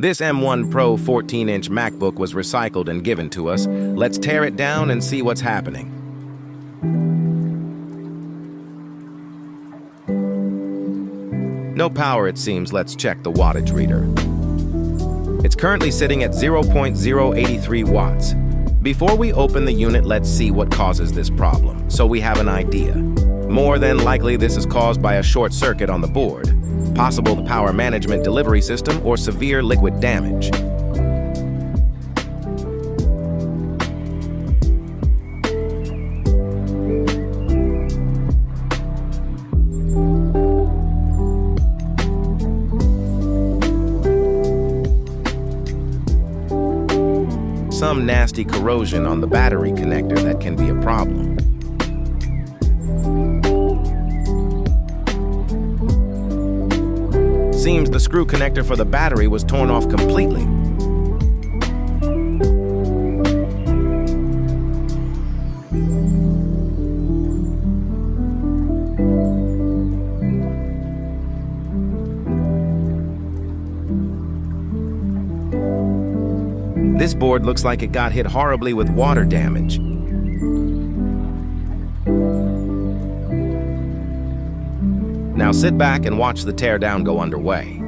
This M1 Pro 14-inch MacBook was recycled and given to us. Let's tear it down and see what's happening. No power, it seems. Let's check the wattage reader. It's currently sitting at 0.083 watts. Before we open the unit, let's see what causes this problem, so we have an idea. More than likely, this is caused by a short circuit on the board, possible the power management delivery system, or severe liquid damage. Some nasty corrosion on the battery connector that can be a problem. Seems the screw connector for the battery was torn off completely. This board looks like it got hit horribly with water damage. Now sit back and watch the teardown go underway.